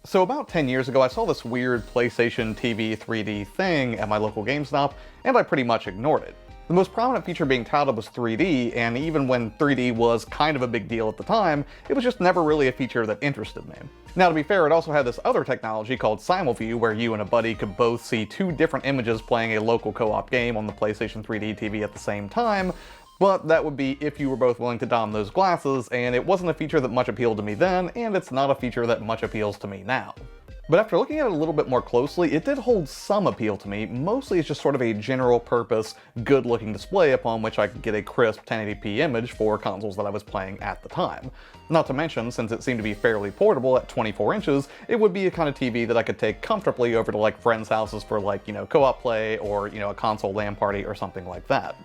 So about 10 years ago, I saw this weird PlayStation TV 3D thing at my local GameStop, and I pretty much ignored it. The most prominent feature being touted was 3D, and even when 3D was kind of a big deal at the time, it was just never really a feature that interested me. Now to be fair, it also had this other technology called Simulview, where you and a buddy could both see two different images playing a local co-op game on the PlayStation 3D TV at the same time, but that would be if you were both willing to don those glasses, and it wasn't a feature that much appealed to me then, and it's not a feature that much appeals to me now. But after looking at it a little bit more closely, it did hold some appeal to me. Mostly it's just sort of a general purpose, good looking display upon which I could get a crisp 1080p image for consoles that I was playing at the time. Not to mention, since it seemed to be fairly portable at 24 inches, it would be a kind of TV that I could take comfortably over to like friends' houses for like, co-op play or, a console LAN party or something like that.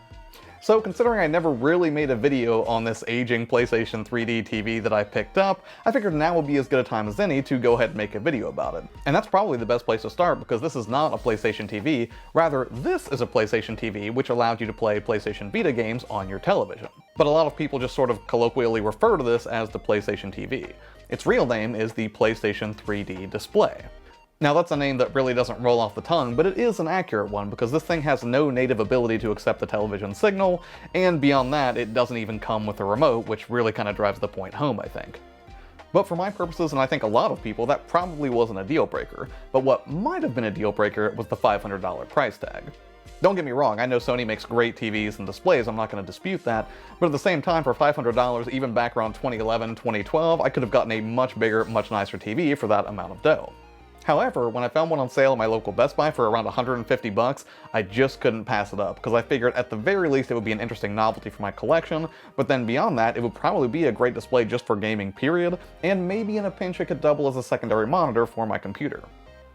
So considering I never really made a video on this aging PlayStation 3D TV that I picked up, I figured now would be as good a time as any to go ahead and make a video about it. And that's probably the best place to start because this is not a PlayStation TV, rather this is a PlayStation TV which allowed you to play PlayStation Vita games on your television. But a lot of people just sort of colloquially refer to this as the PlayStation TV. Its real name is the PlayStation 3D Display. Now that's a name that really doesn't roll off the tongue, but it is an accurate one because this thing has no native ability to accept the television signal, and beyond that, it doesn't even come with a remote, which really kind of drives the point home, I think. But for my purposes, and I think a lot of people, that probably wasn't a deal breaker. But what might have been a deal breaker was the $500 price tag. Don't get me wrong, I know Sony makes great TVs and displays, I'm not going to dispute that, but at the same time, for $500, even back around 2011, 2012, I could have gotten a much bigger, much nicer TV for that amount of dough. However, when I found one on sale at my local Best Buy for around $150, I just couldn't pass it up, because I figured at the very least it would be an interesting novelty for my collection, but then beyond that, it would probably be a great display just for gaming period, and maybe in a pinch it could double as a secondary monitor for my computer.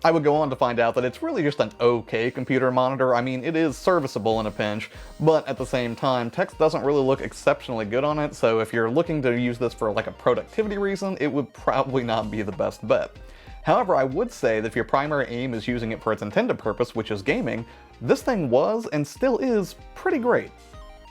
I would go on to find out that it's really just an okay computer monitor. I mean, it is serviceable in a pinch, but at the same time, text doesn't really look exceptionally good on it, so if you're looking to use this for like a productivity reason, it would probably not be the best bet. However, I would say that if your primary aim is using it for its intended purpose, which is gaming, this thing was, and still is, pretty great.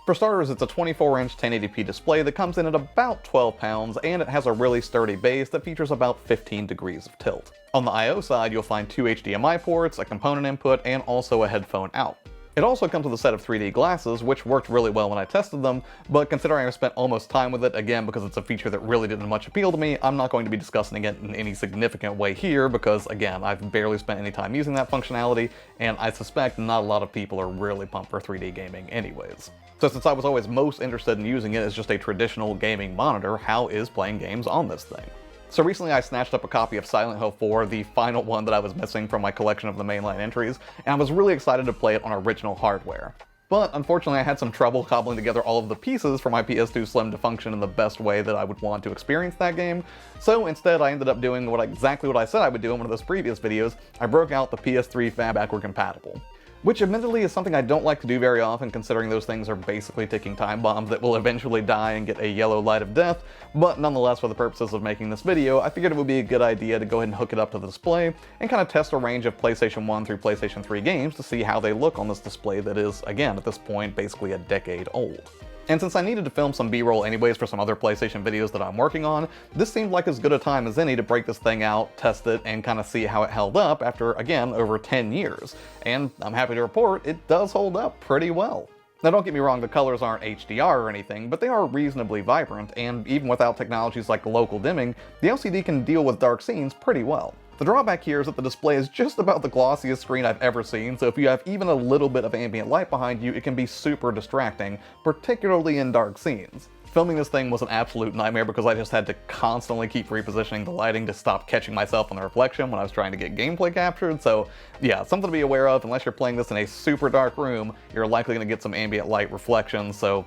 For starters, it's a 24-inch 1080p display that comes in at about 12 pounds, and it has a really sturdy base that features about 15 degrees of tilt. On the I/O side, you'll find two HDMI ports, a component input, and also a headphone out. It also comes with a set of 3D glasses, which worked really well when I tested them, but considering I've spent almost time with it, again because it's a feature that really didn't much appeal to me, I'm not going to be discussing it in any significant way here because, again, I've barely spent any time using that functionality, and I suspect not a lot of people are really pumped for 3D gaming anyways. So since I was always most interested in using it as just a traditional gaming monitor, how is playing games on this thing? So recently I snatched up a copy of Silent Hill 4, the final one that I was missing from my collection of the mainline entries, and I was really excited to play it on original hardware. But unfortunately I had some trouble cobbling together all of the pieces for my PS2 Slim to function in the best way that I would want to experience that game, so instead I ended up doing exactly what I said I would do in one of those previous videos. I broke out the PS3 fab backward compatible. Which admittedly is something I don't like to do very often considering those things are basically ticking time bombs that will eventually die and get a yellow light of death, but nonetheless for the purposes of making this video, I figured it would be a good idea to go ahead and hook it up to the display and kind of test a range of PlayStation 1 through PlayStation 3 games to see how they look on this display that is, again, at this point, basically a decade old. And since I needed to film some B-roll anyways for some other PlayStation videos that I'm working on, this seemed like as good a time as any to break this thing out, test it, and kind of see how it held up after, again, over 10 years. And I'm happy to report it does hold up pretty well. Now don't get me wrong, the colors aren't HDR or anything, but they are reasonably vibrant, and even without technologies like local dimming, the LCD can deal with dark scenes pretty well. The drawback here is that the display is just about the glossiest screen I've ever seen, so if you have even a little bit of ambient light behind you, it can be super distracting, particularly in dark scenes. Filming this thing was an absolute nightmare because I just had to constantly keep repositioning the lighting to stop catching myself on the reflection when I was trying to get gameplay captured, so yeah, something to be aware of. Unless you're playing this in a super dark room, you're likely going to get some ambient light reflections, so,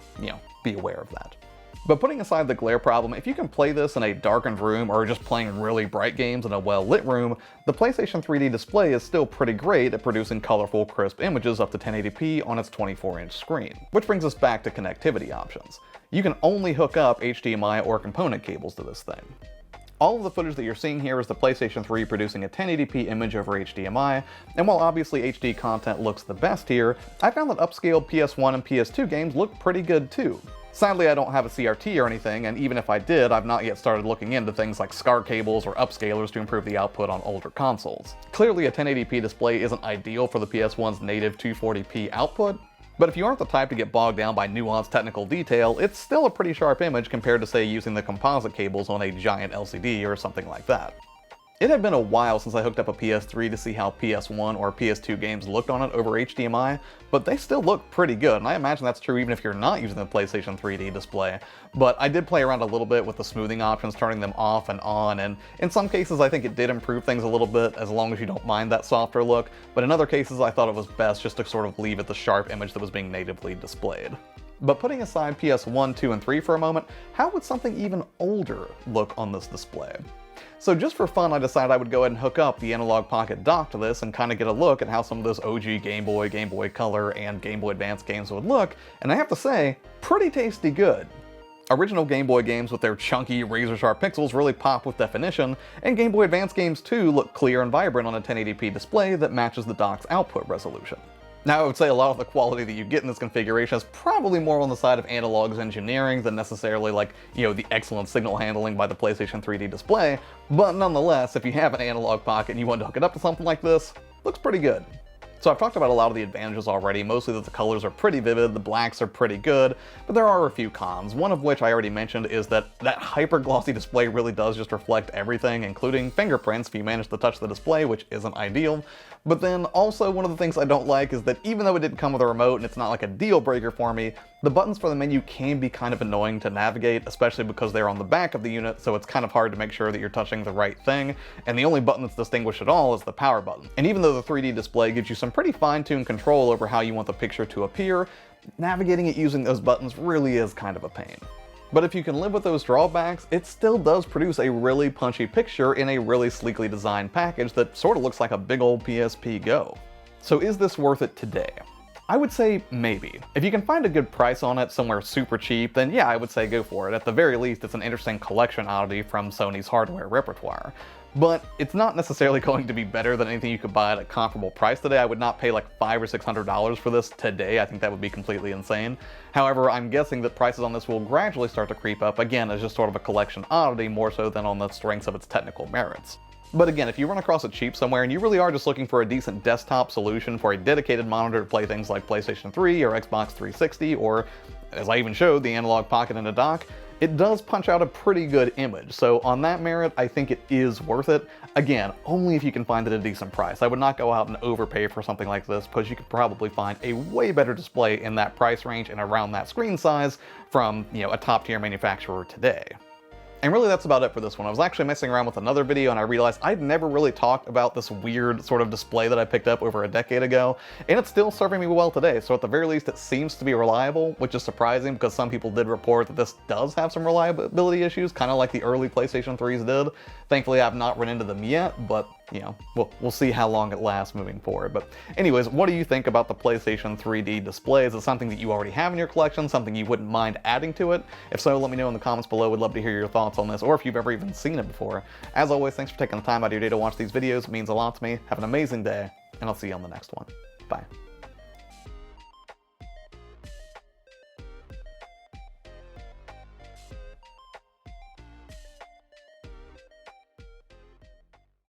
be aware of that. But putting aside the glare problem, if you can play this in a darkened room or just playing really bright games in a well-lit room, the PlayStation 3D display is still pretty great at producing colorful, crisp images up to 1080p on its 24-inch screen. Which brings us back to connectivity options. You can only hook up HDMI or component cables to this thing. All of the footage that you're seeing here is the PlayStation 3 producing a 1080p image over HDMI, and while obviously HD content looks the best here, I found that upscaled PS1 and PS2 games look pretty good too. Sadly, I don't have a CRT or anything, and even if I did, I've not yet started looking into things like SCAR cables or upscalers to improve the output on older consoles. Clearly, a 1080p display isn't ideal for the PS1's native 240p output, but if you aren't the type to get bogged down by nuanced technical detail, it's still a pretty sharp image compared to, say, using the composite cables on a giant LCD or something like that. It had been a while since I hooked up a PS3 to see how PS1 or PS2 games looked on it over HDMI, but they still look pretty good, and I imagine that's true even if you're not using the PlayStation 3D display. But I did play around a little bit with the smoothing options, turning them off and on, and in some cases I think it did improve things a little bit, as long as you don't mind that softer look, but in other cases I thought it was best just to sort of leave it the sharp image that was being natively displayed. But putting aside PS1, 2, and 3 for a moment, how would something even older look on this display? So just for fun, I decided I would go ahead and hook up the Analog Pocket dock to this and kind of get a look at how some of those OG Game Boy, Game Boy Color, and Game Boy Advance games would look, and I have to say, pretty tasty good. Original Game Boy games with their chunky, razor-sharp pixels really pop with definition, and Game Boy Advance games too look clear and vibrant on a 1080p display that matches the dock's output resolution. Now, I would say a lot of the quality that you get in this configuration is probably more on the side of Analog's engineering than necessarily like, the excellent signal handling by the PlayStation 3D display, but nonetheless, if you have an Analog Pocket and you want to hook it up to something like this, looks pretty good. So I've talked about a lot of the advantages already, mostly that the colors are pretty vivid, the blacks are pretty good, but there are a few cons, one of which I already mentioned is that hyper-glossy display really does just reflect everything, including fingerprints if you manage to touch the display, which isn't ideal. But then also one of the things I don't like is that even though it didn't come with a remote and it's not like a deal breaker for me, the buttons for the menu can be kind of annoying to navigate, especially because they're on the back of the unit, so it's kind of hard to make sure that you're touching the right thing, and the only button that's distinguished at all is the power button. And even though the 3D display gives you some pretty fine-tuned control over how you want the picture to appear, navigating it using those buttons really is kind of a pain. But if you can live with those drawbacks, it still does produce a really punchy picture in a really sleekly designed package that sort of looks like a big old PSP Go. So is this worth it today? I would say maybe. If you can find a good price on it somewhere super cheap, then yeah, I would say go for it. At the very least, it's an interesting collection oddity from Sony's hardware repertoire. But it's not necessarily going to be better than anything you could buy at a comparable price today. I would not pay like $500 or $600 for this today. I think that would be completely insane. However, I'm guessing that prices on this will gradually start to creep up, again, as just sort of a collection oddity more so than on the strengths of its technical merits. But again, if you run across it cheap somewhere and you really are just looking for a decent desktop solution for a dedicated monitor to play things like PlayStation 3 or Xbox 360, or, as I even showed, the Analog Pocket in a dock, it does punch out a pretty good image. So on that merit, I think it is worth it. Again, only if you can find it at a decent price. I would not go out and overpay for something like this, because you could probably find a way better display in that price range and around that screen size from, a top-tier manufacturer today. And really that's about it for this one. I was actually messing around with another video and I realized I'd never really talked about this weird sort of display that I picked up over a decade ago, and it's still serving me well today, so at the very least it seems to be reliable, which is surprising because some people did report that this does have some reliability issues, kind of like the early PlayStation 3s did. Thankfully I've not run into them yet, but we'll see how long it lasts moving forward. But anyways, what do you think about the PlayStation 3D display? Is it something that you already have in your collection, something you wouldn't mind adding to it? If so, let me know in the comments below. Would love to hear your thoughts on this, or if you've ever even seen it before. As always, thanks for taking the time out of your day to watch these videos. It means a lot to me. Have an amazing day, and I'll see you on the next one. Bye.